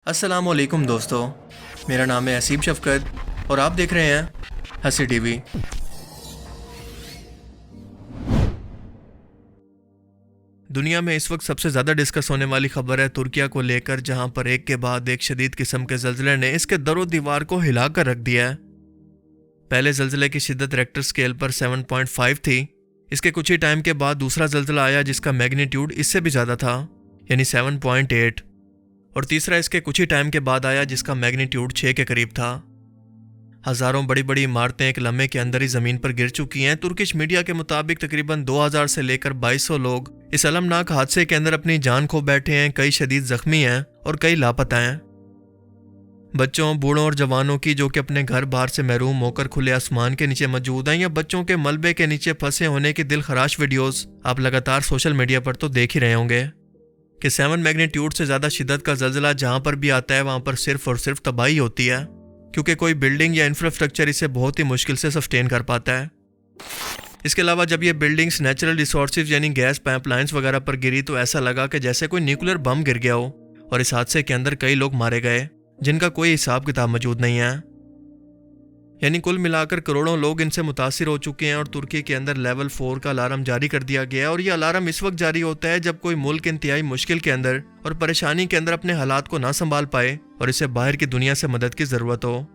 अस्सलामुअलैकुम दोस्तों, मेरा नाम है असीम शफ़क़त और आप देख रहे हैं हंसी टीवी। दुनिया में इस वक्त सबसे ज़्यादा डिस्कस होने वाली खबर है तुर्किया को लेकर, जहां पर एक के बाद एक शदीद किस्म के ज़ल्ज़ले ने इसके दरो दीवार को हिला कर रख दिया है। पहले ज़ल्ज़ले की शिद्दत रेक्टर स्केल पर 7.5 थी। इसके कुछ ही टाइम के बाद दूसरा ज़ल्ज़ला आया जिसका मैग्नीट्यूड इससे भी ज़्यादा था, यानी 7.8, और तीसरा इसके कुछ ही टाइम के बाद आया जिसका मैग्नीट्यूड 6 के करीब था। हज़ारों बड़ी बड़ी इमारतें एक लम्हे के अंदर ही ज़मीन पर गिर चुकी हैं। तुर्किश मीडिया के मुताबिक तकरीबन 2000 से लेकर 2200 लोग इस अलमनाक हादसे के अंदर अपनी जान खो बैठे हैं, कई शदीद जख्मी हैं और कई लापता हैं। बच्चों, बूढ़ों और जवानों की, जो कि अपने घर बाहर से महरूम होकर खुले आसमान के नीचे मौजूद हैं, या बच्चों के मलबे के नीचे फंसे होने की दिल खराश वीडियोस आप लगातार सोशल मीडिया पर तो देख ही रहे होंगे कि 7 मैग्नीट्यूड से ज़्यादा शिद्दत का ज़ल्ज़ला जहाँ पर भी आता है वहाँ पर सिर्फ और सिर्फ तबाही होती है, क्योंकि कोई बिल्डिंग या इंफ्रास्ट्रक्चर इसे बहुत ही मुश्किल से सस्टेन कर पाता है। इसके अलावा जब ये बिल्डिंग्स नेचुरल रिसोर्सेज यानी गैस पाइपलाइंस वगैरह पर गिरी तो ऐसा लगा कि जैसे कोई न्यूक्लियर बम गिर गया हो, और इस हादसे के अंदर कई लोग मारे गए जिनका कोई हिसाब किताब मौजूद नहीं है। यानी कुल मिलाकर करोड़ों लोग इनसे मुतासिर हो चुके हैं और तुर्की के अंदर लेवल 4 का अलार्म जारी कर दिया गया है। और यह अलार्म इस वक्त जारी होता है जब कोई मुल्क इंतहाई मुश्किल के अंदर और परेशानी के अंदर अपने हालात को ना संभाल पाए और इसे बाहर की दुनिया से मदद की ज़रूरत हो।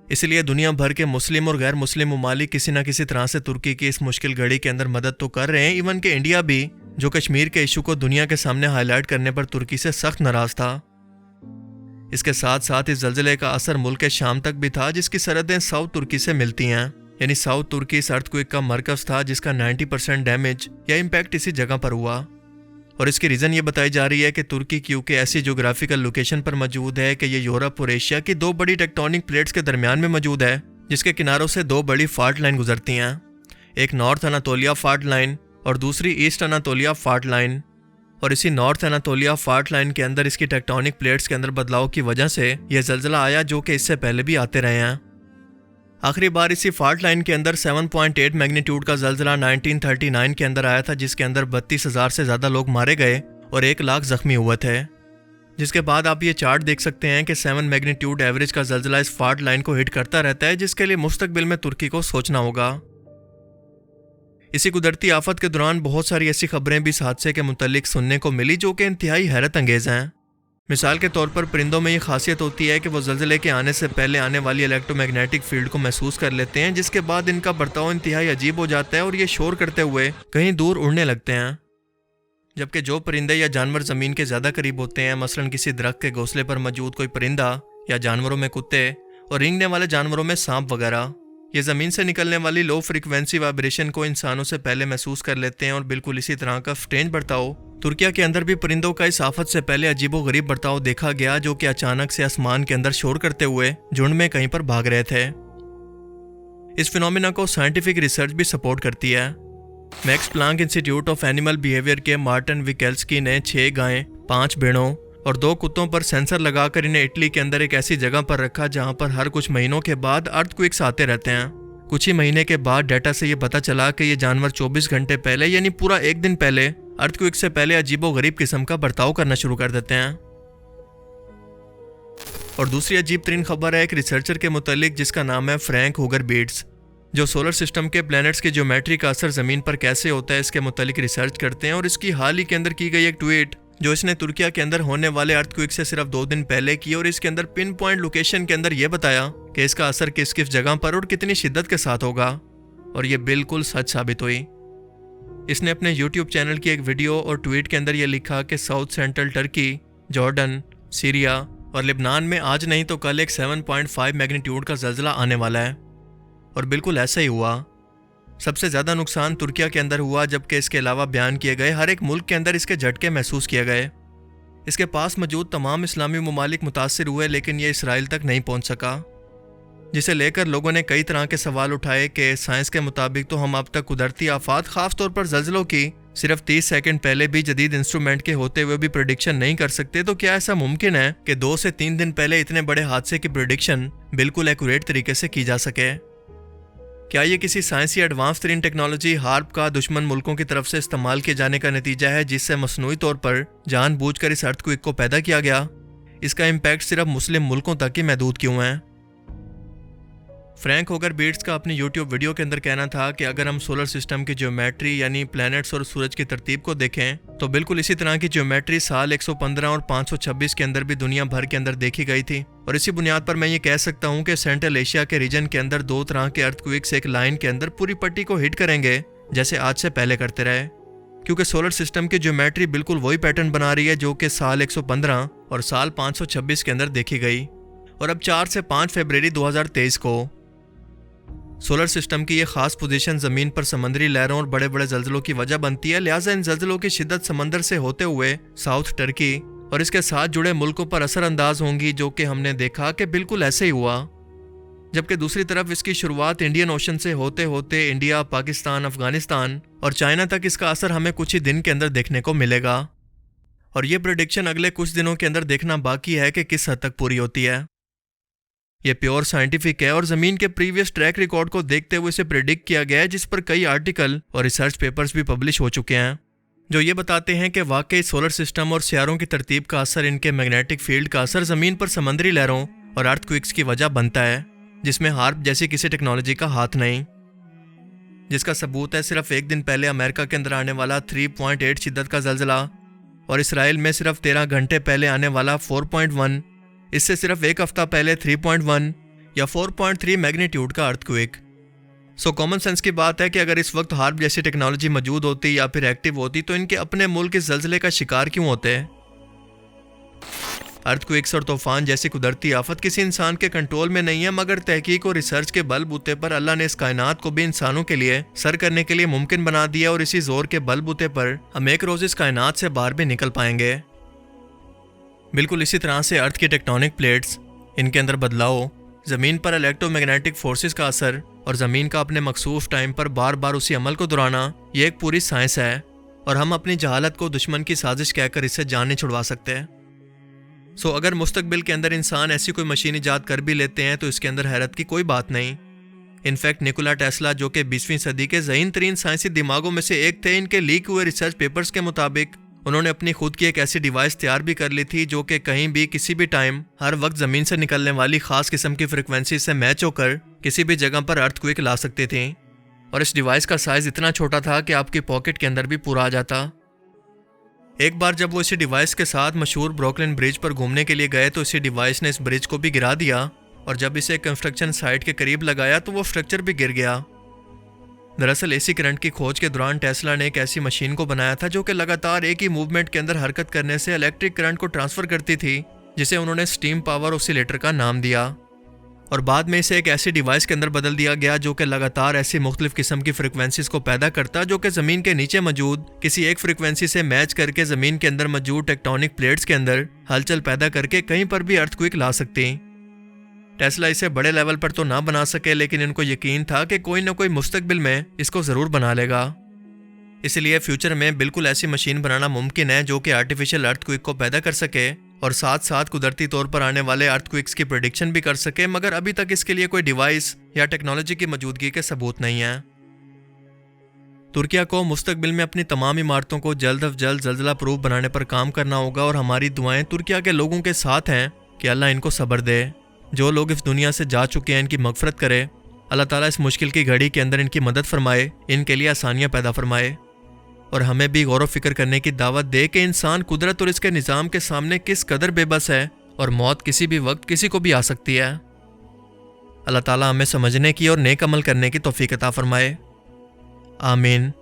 इसलिए दुनिया भर के मुस्लिम और गैर मुस्लिम ममालिक किसी न किसी तरह से तुर्की की इस मुश्किल घड़ी के अंदर मदद तो कर रहे हैं। इवन के इंडिया भी, जो कश्मीर के इशू को दुनिया के सामने हाईलाइट करने पर तुर्की से सख्त नाराज था। इसके साथ साथ इस ज़ल्ज़ले का असर मुल्क के शाम तक भी था, जिसकी सरहदें साउथ तुर्की से मिलती हैं। यानी साउथ तुर्की इस अर्थक्वेक का मरकज़ था जिसका 90% डैमेज या इम्पैक्ट इसी जगह पर हुआ। और इसकी रीज़न ये बताई जा रही है कि तुर्की क्योंकि ऐसी जोग्राफिकल लोकेशन पर मौजूद है कि ये यूरोप और एशिया की दो बड़ी टेक्टोनिक प्लेट्स के दरमियान में मौजूद है, जिसके किनारों से दो बड़ी फाल्ट लाइन गुजरती हैं, एक नॉर्थ अनातोलिया फाल्ट लाइन और दूसरी ईस्ट अनातोलिया फाल्ट लाइन। और इसी नॉर्थ अनातोलिया फाल्ट लाइन के अंदर इसकी टेक्टोनिक प्लेट्स के अंदर बदलाव की वजह से यह ज़ल्ज़ला आया, जो कि इससे पहले भी आते रहे हैं। आखिरी बार इसी फाल्ट लाइन के अंदर 7.8 मैग्नीट्यूड का ज़ल्ज़ला 1939 के अंदर आया था, जिसके अंदर 32,000 से ज़्यादा लोग मारे गए और 1 लाख जख्मी हुए थे। जिसके बाद आप ये चार्ट देख सकते हैं कि 7 मैग्नीट्यूड एवरेज का ज़ल्ज़ला इस फाल्ट लाइन को हिट करता रहता है, जिसके लिए मुस्तकबिल में तुर्की को सोचना होगा। इसी कुदरती आफत के दौरान बहुत सारी ऐसी खबरें भी इस हादसे के मुतालिक सुनने को मिली जो कि इंतहाई हैरत अंगेज़ हैं। मिसाल के तौर पर परिंदों में ये खासियत होती है कि वो ज़ल्ज़ले के आने से पहले आने वाली इलेक्ट्रोमैग्नेटिक फील्ड को महसूस कर लेते हैं, जिसके बाद इनका बर्ताव इंतहाई अजीब हो जाता है और ये शोर करते हुए कहीं दूर उड़ने लगते हैं। जबकि जो परिंदे या जानवर ज़मीन के ज़्यादा करीब होते हैं, मसलन किसी दरख्त के घोंसले पर मौजूद कोई परिंदा, या जानवरों में कुत्ते और रेंगने वाले जानवरों में सांप वगैरह, ये ज़मीन से निकलने वाली लो फ्रीक्वेंसी वाइब्रेशन को इंसानों से पहले महसूस कर लेते हैं। और बिल्कुल इसी तरह का स्ट्रेंज बर्ताव तुर्किया के अंदर भी परिंदों का इस आफत से पहले अजीबोगरीब बर्ताव देखा गया, जो कि अचानक से आसमान के अंदर शोर करते हुए झुंड में कहीं पर भाग रहे थे। इस फिनोमिना को साइंटिफिक रिसर्च भी सपोर्ट करती है। Max Planck institute of animal behaviour के मार्टिन विकेल्स्की ने 6 गायें, 5 भेड़ों और 2 कुत्तों पर सेंसर लगाकर इन्हें इटली के अंदर एक ऐसी जगह पर रखा जहां पर हर कुछ महीनों के बाद अर्थक्वेक्स आते रहते हैं। कुछ ही महीने के बाद डाटा से ये पता चला कि ये जानवर 24 घंटे पहले, यानी पूरा एक दिन पहले, अर्थक्वेक से पहले अजीबोगरीब किस्म का बर्ताव करना शुरू कर देते हैं। और दूसरी अजीब तरीन खबर है एक रिसर्चर के मुतालिक जिसका नाम है फ्रैंक हुगर बीट्स, जो सोलर सिस्टम के प्लैनेट्स की ज्योमेट्री का असर ज़मीन पर कैसे होता है इसके मुतालिक रिसर्च करते हैं। और इसकी हाल ही के अंदर की गई एक ट्वीट जो इसने तुर्किया के अंदर होने वाले अर्थक्वेक से सिर्फ 2 दिन पहले की, और इसके अंदर पिन पॉइंट लोकेशन के अंदर यह बताया कि इसका असर किस किस जगह पर और कितनी शिद्दत के साथ होगा, और ये बिल्कुल सच साबित हुई। इसने अपने YouTube चैनल की एक वीडियो और ट्वीट के अंदर यह लिखा कि south central Turkey, Jordan, Syria और लेबनान में आज नहीं तो कल एक 7.5 मैग्नीट्यूड का ज़ल्ज़ला आने वाला है। और बिल्कुल ऐसा ही हुआ। सबसे ज़्यादा नुकसान तुर्किया के अंदर हुआ, जबकि इसके अलावा बयान किए गए हर एक मुल्क के अंदर इसके झटके महसूस किए गए। इसके पास मौजूद तमाम इस्लामी ममालिक मुतासिर हुए, लेकिन ये इसराइल तक नहीं पहुंच सका, जिसे लेकर लोगों ने कई तरह के सवाल उठाए कि साइंस के मुताबिक तो हम अब तक कुदरती आफात, खास तौर पर ज़ल्ज़लों की, सिर्फ 30 सेकंड पहले भी जदीद इंस्ट्रूमेंट के होते हुए भी प्रेडिक्शन नहीं कर सकते, तो क्या ऐसा मुमकिन है कि 2 से 3 दिन पहले इतने बड़े हादसे की प्रेडिक्शन बिल्कुल एक्यूरेट तरीके से की जा सके? क्या ये किसी साइंसी एडवांस तरीन टेक्नोलॉजी हार्प का दुश्मन मुल्कों की तरफ से इस्तेमाल किए जाने का नतीजा है, जिससे मसनूई तौर पर जानबूझकर इस अर्थक्वेक को पैदा किया गया? इसका इम्पैक्ट सिर्फ मुस्लिम मुल्कों तक ही महदूद क्यों है। फ्रैंक होगर बीट्स का अपनी यूट्यूब वीडियो के अंदर कहना था कि अगर हम सोलर सिस्टम की ज्योमेट्री यानी प्लैनेट्स और सूरज की तरतीब को देखें तो बिल्कुल इसी तरह की ज्योमेट्री साल 115 और 526 के अंदर भी दुनिया भर के अंदर देखी गई थी। और इसी बुनियाद पर मैं ये कह सकता हूँ कि सेंट्रल एशिया के रीजन के अंदर 2 तरह के अर्थक्वेक्स एक लाइन के अंदर पूरी पट्टी को हिट करेंगे जैसे आज से पहले करते रहे, क्योंकि सोलर सिस्टम की ज्योमेट्री बिल्कुल वही पैटर्न बना रही है जो कि साल 115 और साल 526 के अंदर देखी गई। और अब 4 से 5 फरवरी 2023 को सोलर सिस्टम की ये खास पोजीशन ज़मीन पर समंदरी लहरों और बड़े बड़े जल्जलों की वजह बनती है। लिहाजा इन जल्जलों की शिद्दत समंदर से होते हुए साउथ टर्की और इसके साथ जुड़े मुल्कों पर असरअंदाज होंगी, जो कि हमने देखा कि बिल्कुल ऐसे ही हुआ। जबकि दूसरी तरफ इसकी शुरुआत इंडियन ओशन से होते होते इंडिया, पाकिस्तान, अफगानिस्तान और चाइना तक इसका असर हमें कुछ ही दिन के अंदर देखने को मिलेगा। और ये प्रेडिक्शन अगले कुछ दिनों के अंदर देखना बाकी है कि किस हद तक पूरी होती है। ये प्योर साइंटिफिक है और ज़मीन के प्रीवियस ट्रैक रिकॉर्ड को देखते हुए इसे प्रेडिक्ट किया गया है, जिस पर कई आर्टिकल और रिसर्च पेपर्स भी पब्लिश हो चुके हैं जो ये बताते हैं कि वाकई सोलर सिस्टम और सियारों की तरतीब का असर, इनके मैग्नेटिक फील्ड का असर ज़मीन पर समंदरी लहरों और अर्थक्वेक्स की वजह बनता है, जिसमें हार्प जैसी किसी टेक्नोलॉजी का हाथ नहीं। जिसका सबूत है सिर्फ एक दिन पहले अमेरिका के अंदर आने वाला 3.8 शिद्दत का जल्जला और इसराइल में सिर्फ 13 घंटे पहले आने वाला 4.1, इससे सिर्फ एक हफ्ता पहले 3.1 या 4.3 मैग्नीट्यूड का अर्थक्वेक। सो कॉमन सेंस की बात है कि अगर इस वक्त हार्प जैसी टेक्नोलॉजी मौजूद होती या फिर एक्टिव होती तो इनके अपने मुल्क इस जल्जले का शिकार क्यों होते। अर्थक्वेक्स और तूफान जैसी कुदरती आफत किसी इंसान के कंट्रोल में नहीं है, मगर तहकीक और रिसर्च के बलबूते पर अल्लाह ने इस कायनात को भी इंसानों के लिए सर करने के लिए मुमकिन बना दिया और इसी जोर के बलबूते पर हम एक रोज इस कायनात से बाहर भी निकल पाएंगे। बिल्कुल इसी तरह से अर्थ की टेक्टोनिक प्लेट्स, इनके अंदर बदलाव, ज़मीन पर इलेक्ट्रोमैग्नेटिक फोर्सेस का असर और ज़मीन का अपने मखसूस टाइम पर बार बार उसी अमल को दोहराना, ये एक पूरी साइंस है और हम अपनी जहालत को दुश्मन की साजिश कहकर इससे जान नहीं छुड़वा सकते। सो अगर मुस्तकबिल के अंदर इंसान ऐसी कोई मशीन ईजाद कर भी लेते हैं तो इसके अंदर हैरत की कोई बात नहीं। इनफैक्ट निकोला टेस्ला, जो कि 20वीं सदी के ज़हीन तरीन साइंसी दिमागों में से एक थे, इनके लीक हुए रिसर्च पेपर्स के मुताबिक उन्होंने अपनी खुद की एक ऐसी डिवाइस तैयार भी कर ली थी जो कि कहीं भी किसी भी टाइम हर वक्त ज़मीन से निकलने वाली ख़ास किस्म की फ्रिक्वेंसी से मैच होकर किसी भी जगह पर अर्थक्वेक ला सकती थी। और इस डिवाइस का साइज़ इतना छोटा था कि आपकी पॉकेट के अंदर भी पूरा आ जाता। एक बार जब वो इसी डिवाइस के साथ मशहूर ब्रुकलिन ब्रिज पर घूमने के लिए गए तो इसी डिवाइस ने इस ब्रिज को भी गिरा दिया और जब इसे कंस्ट्रक्शन साइट के करीब लगाया तो वो स्ट्रक्चर भी गिर गया। दरअसल एसी करंट की खोज के दौरान टेस्ला ने एक ऐसी मशीन को बनाया था जो कि लगातार एक ही मूवमेंट के अंदर हरकत करने से इलेक्ट्रिक करंट को ट्रांसफर करती थी, जिसे उन्होंने स्टीम पावर ऑसिलेटर का नाम दिया। और बाद में इसे एक ऐसी डिवाइस के अंदर बदल दिया गया जो कि लगातार ऐसी मुख्तलिफ किस्म की फ्रिक्वेंसीज को पैदा करता जो कि ज़मीन के नीचे मौजूद किसी एक फ्रिक्वेंसी से मैच करके ज़मीन के अंदर मौजूद टेक्टोनिक प्लेट्स के अंदर हलचल पैदा करके कहीं पर भी अर्थक्वेक ला सकती। टेस्ला इसे बड़े लेवल पर तो ना बना सके, लेकिन इनको यकीन था कि कोई ना कोई मुस्तकबिल में इसको ज़रूर बना लेगा। इसलिए फ्यूचर में बिल्कुल ऐसी मशीन बनाना मुमकिन है जो कि आर्टिफिशियल अर्थक्वेक को पैदा कर सके और साथ साथ कुदरती तौर पर आने वाले अर्थक्वेक्स की प्रेडिक्शन भी कर सके, मगर अभी तक इसके लिए कोई डिवाइस या टेक्नोलॉजी की मौजूदगी के सबूत नहीं है। तुर्किया को मुस्तकबिल में अपनी तमाम इमारतों को जल्द अज जल्द जल्जला प्रूफ बनाने पर काम करना होगा और हमारी दुआएं तुर्किया के लोगों के साथ हैं कि अल्लाह इनको सब्र दे। जो लोग इस दुनिया से जा चुके हैं इनकी मगफरत करे। अल्लाह ताला इस मुश्किल की घड़ी के अंदर इनकी मदद फरमाए, इनके लिए आसानियाँ पैदा फरमाए और हमें भी गौर व फिक्र करने की दावत दे कि इंसान कुदरत और इसके निज़ाम के सामने किस कदर बेबस है और मौत किसी भी वक्त किसी को भी आ सकती है। अल्लाह ताला हमें समझने की और नेक अमल करने की तौफीक अता फरमाए। आमीन।